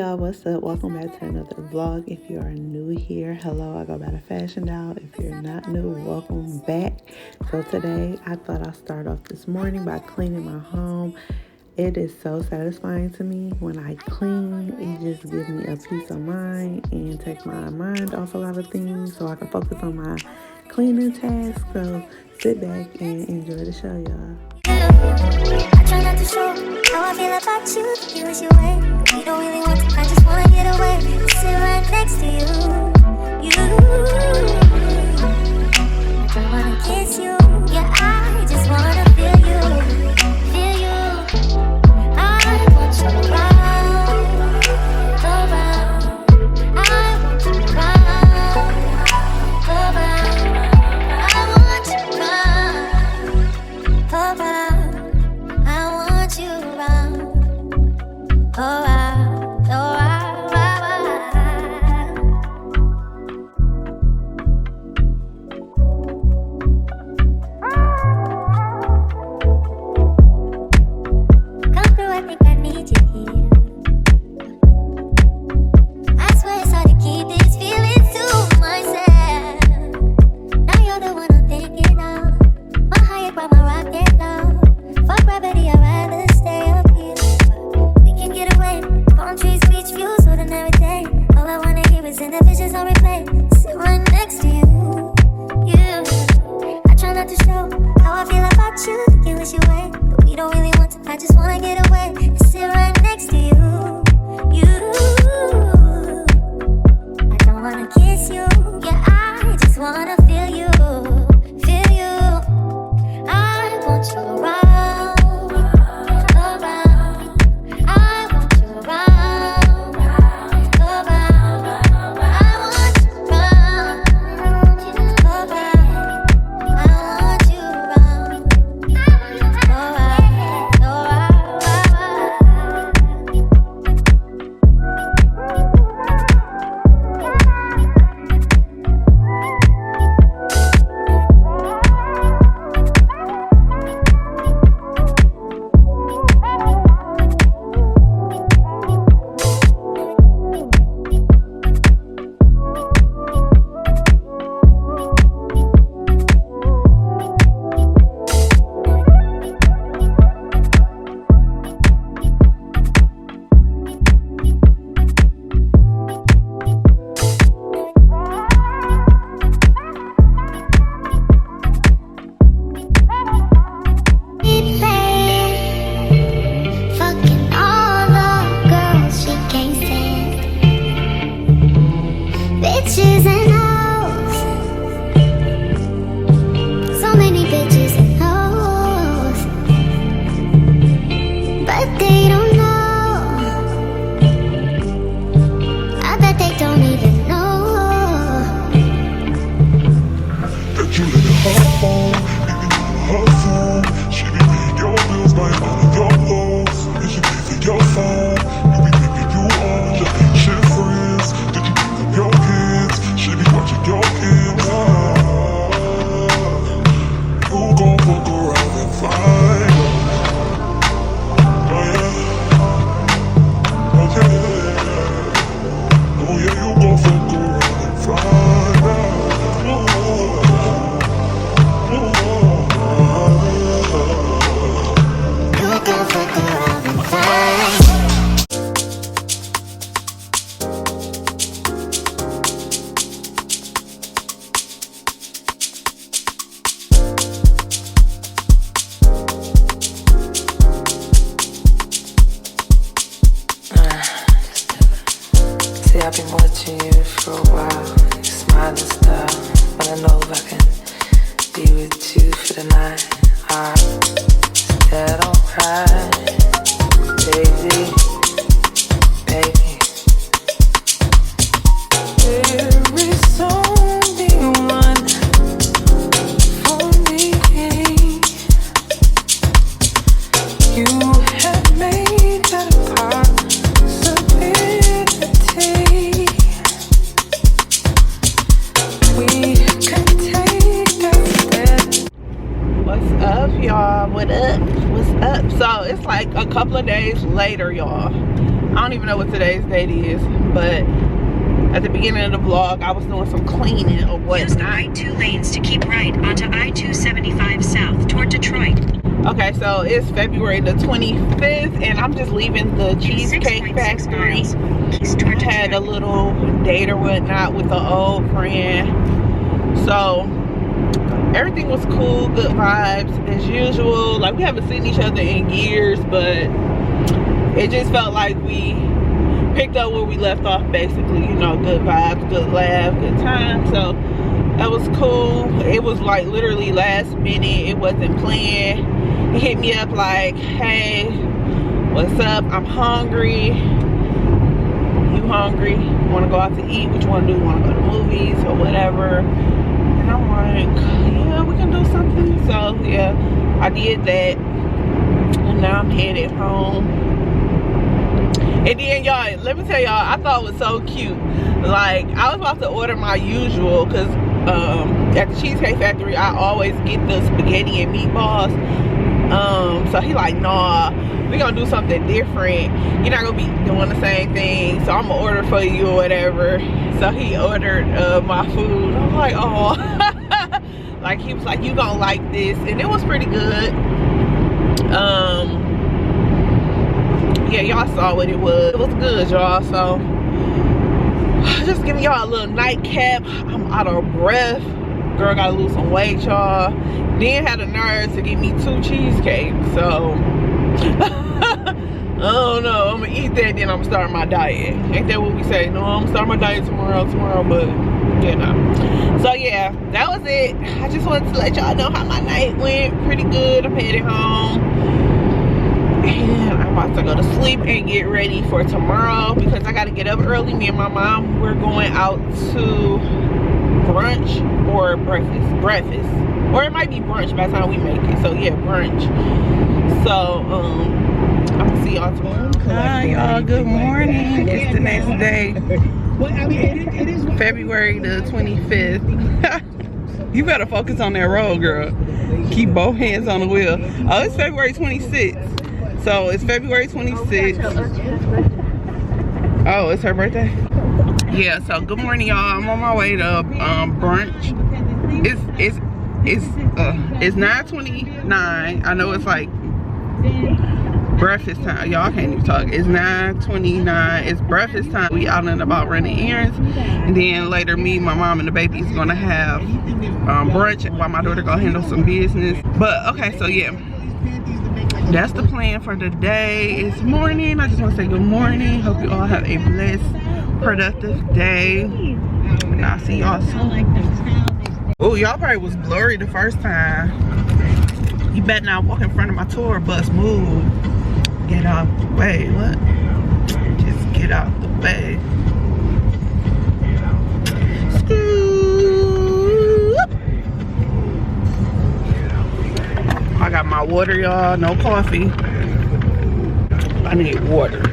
y'all, what's up? Welcome back to another vlog. If you are new here, hello, I go by the Fashion Doll. If you're not new, welcome back. So today I thought I'd start off this morning by cleaning my home. It is so satisfying to me when I clean. It just gives me a peace of mind and take my mind off a lot of things so I can focus on my cleaning task. So sit back and enjoy the show, y'all. I try not to show how I feel about you. You wish you away. You don't really want to. I just wanna get away. Sit right next to you. I don't wanna kiss you. Yeah, I just wanna feel you. Feel you. I want you around. Around. I want you around. Around. I want you around. Around. I want you around. Around. Come through, I think I need you here. I swear it's hard to keep these feelings to myself. Now you're the one I'm thinking of. My higher ground, my rocket low. Fuck gravity, I'd rather stay up here. We can get away. Palm trees, beach views, ordinary day. All I wanna hear is in the visions on replay. Sit right next to you. I try not to show how I feel about you. Think you wish you away, but we don't really want to. I just wanna get away and sit right next to you. I don't wanna kiss you. Yeah, I just wanna feel you. Feel you. I want you around. Around. I want you around. Around. I want you around. Around. I want you around. Fucking all the girls she can't stand. Bitches and hoes. So many bitches and hoes. But they don't know. I bet they don't even know. That you let her phone, even on her phone. She be paying your bills, buying all of your clothes. And she pay for your phone. You be thinking you own. Just ain't shit friends. Did you pick up your kids? She be watching your kids. You gon' fuck around and find her. Oh yeah. Okay. Oh yeah, you gon' fuck around and find her. You can fuck around and find. See, I've been watching you for a while. You smile and stuff. Wanna know if I can be with you for the night. Is that alright, baby? Baby. There is only one for me. You have made that a possibility. We can take that step. What's up, y'all? What up? What's up? So it's like a couple of days later, y'all. don't even know what today's date is, but at the beginning of the vlog, I was doing some cleaning or whatnot. Use the right 2 lanes to keep right onto I-275 south toward Detroit. Okay, so it's February the 25th, and I'm just leaving the Cheesecake Factory. I had a little date or whatnot with an old friend. So everything was cool, good vibes as usual. Like, we haven't seen each other in years, but it just felt like we picked up where we left off, basically. You know, good vibes, good laugh, good time. So that was cool. It was like literally last minute. It wasn't planned. He hit me up like, hey, what's up? I'm hungry. You hungry? Want to go out to eat? What you want to do? Want to go to movies or whatever? And I'm like, yeah, we can do something. So yeah, I did that, and now I'm headed home. And then y'all, let me tell y'all, I thought it was so cute. Like, I was about to order my usual, because at the Cheesecake Factory I always get the spaghetti and meatballs. So he like, nah, we gonna do something different. You're not gonna be doing the same thing, so I'm gonna order for you or whatever. So he ordered my food. I was like, oh. Like, he was like, you gonna like this, and it was pretty good. Yeah, y'all saw what it was. It was good, y'all. So just giving y'all a little nightcap. I'm out of breath. Girl, gotta lose some weight, y'all. Then had the nerve to give me 2 cheesecakes. So I don't know. I'm gonna eat that, then I'm gonna start my diet. Ain't that what we say? No, I'm gonna start my diet tomorrow, but you know. So yeah, that was it. I just wanted to let y'all know how my night went. Pretty good. I'm headed home, and I'm about to go to sleep and get ready for tomorrow, because I gotta get up early. Me and my mom, we're going out to brunch or breakfast, or it might be brunch by the time we make it. So yeah, brunch. So I'm gonna see y'all tomorrow. Hi y'all, good morning. It's the next day, February the 25th. You better focus on that road, girl. Keep both hands on the wheel. Oh, it's February 26th. So it's February 26th. Oh, it's her birthday? Yeah, so good morning, y'all. I'm on my way to brunch. It's 9:29. I know it's like breakfast time. Y'all can't even talk. It's 9:29. It's breakfast time. We out and about running errands, and then later me, my mom, and the baby is gonna have brunch while my daughter gonna handle some business. But okay, so yeah, that's the plan for the day. It's morning. I just want to say good morning. Hope you all have a blessed, productive day, and I'll see y'all soon. Oh, y'all probably was blurry the first time. You better not walk in front of my tour bus. Move. Get out the way. What? Just get out the way. Scoop. I got my water, y'all. No coffee. I need water.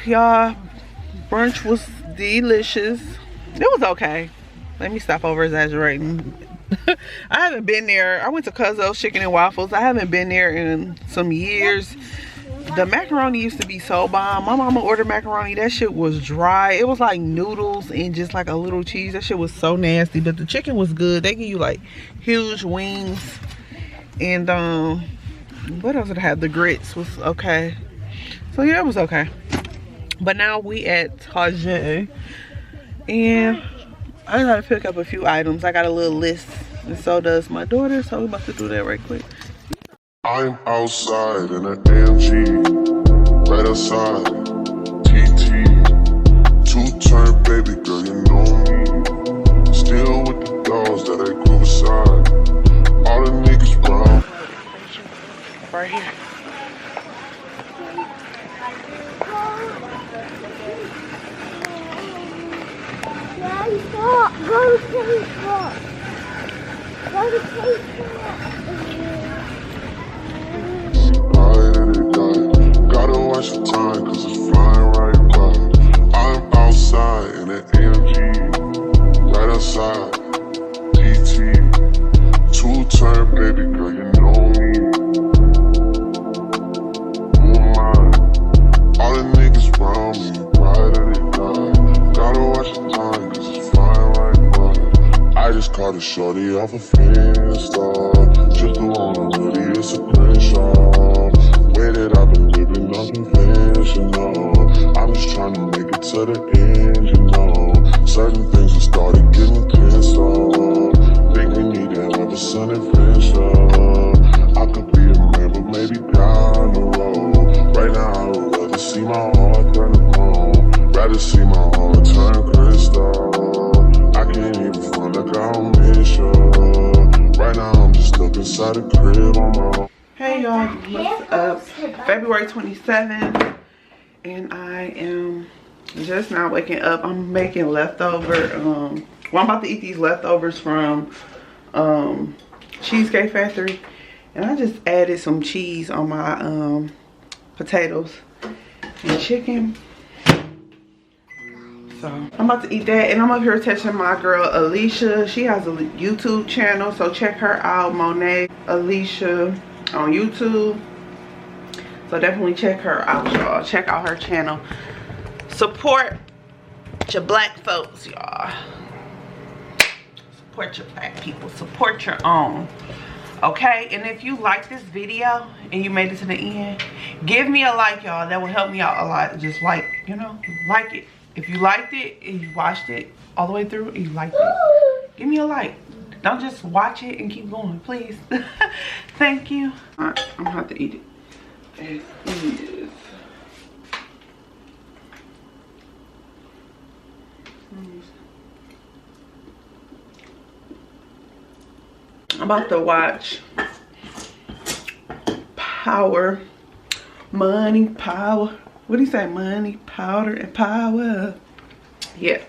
Y'all, brunch was delicious. It was okay. Let me stop over exaggerating. I haven't been there. I went to Cuzzo's Chicken and Waffles. I haven't been there in some years. The macaroni used to be so bomb. My mama ordered macaroni. That shit was dry. It was like noodles and just like a little cheese. That shit was so nasty. But the chicken was good. They give you like huge wings. And what else did I have? The grits was okay. So yeah, it was okay. But now we at Target, and I gotta pick up a few items. I got a little list, and so does my daughter, so we're about to do that right quick. I'm outside in an AMG, right outside, TT baby girl, you know me. Still with the dogs that I grew beside. All the niggas brown. Right here. Daddy, stop. Go to Kate Spot. Go to Kate Gotta watch the time, cause it's flying right by. I'm outside in an AMG, right outside, DT. Two-turn baby girl, you know me. Who am I? All the niggas around me, ride or they die. Gotta watch the time, cause it's flying right by. I just caught a shorty off a Finsta. Just the one on hoodie, it's a crenshaw. Way that I've been living unconventional. I'm just trying to make it to the end, you know. Certain things have started getting pissed off. Think we need to have a sun adventure. I could be a man, but maybe down the road. Right now I would rather see my heart turn to chrome. Rather see my heart turn crystal. I can't even front like I don't miss you. Right now I'm just stuck inside the crib on my own. Hey y'all, what's up? February 27th, and I am just now waking up. I'm making leftover, well, I'm about to eat these leftovers from Cheesecake Factory, and I just added some cheese on my potatoes and chicken. So I'm about to eat that, and I'm up here texting my girl Alicia. She has a YouTube channel, so check her out, Monet Alicia on YouTube. So definitely check her out, y'all. Check out her channel. Support your black folks, y'all. Support your black people. Support your own. Okay? And if you like this video and you made it to the end, give me a like, y'all. That will help me out a lot. Just like, you know, like it. If you liked it and you watched it all the way through and you liked it, give me a like. Don't just watch it and keep going, please. Thank you. All right, I'm gonna have to eat it. It is. I'm about to watch Power, Money, Power. What do you say? Money, Powder, and Power. Yeah.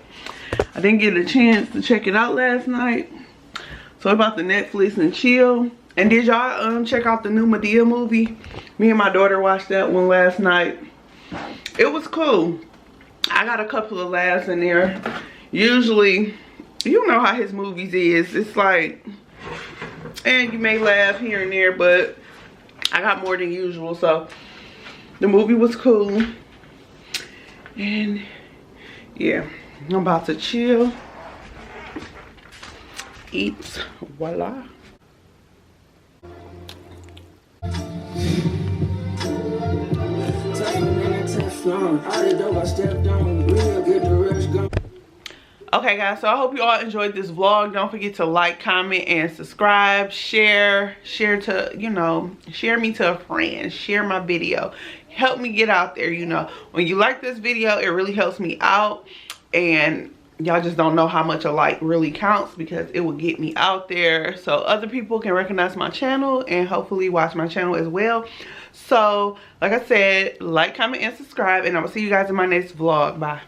I didn't get a chance to check it out last night. So about the Netflix and chill. And did y'all check out the new Madea movie? Me and my daughter watched that one last night. It was cool. I got a couple of laughs in there. Usually, you know how his movies is. It's like, and you may laugh here and there, but I got more than usual. So the movie was cool. And yeah, I'm about to chill. Eat, voila. Okay guys, so I hope you all enjoyed this vlog. Don't forget to like, comment, and subscribe. Share to, you know, share me to a friend. Share my video. Help me get out there, you know. When you like this video, it really helps me out. And y'all just don't know how much a like really counts, because it will get me out there so other people can recognize my channel and hopefully watch my channel as well. So like I said, like, comment, and subscribe, and I will see you guys in my next vlog. Bye.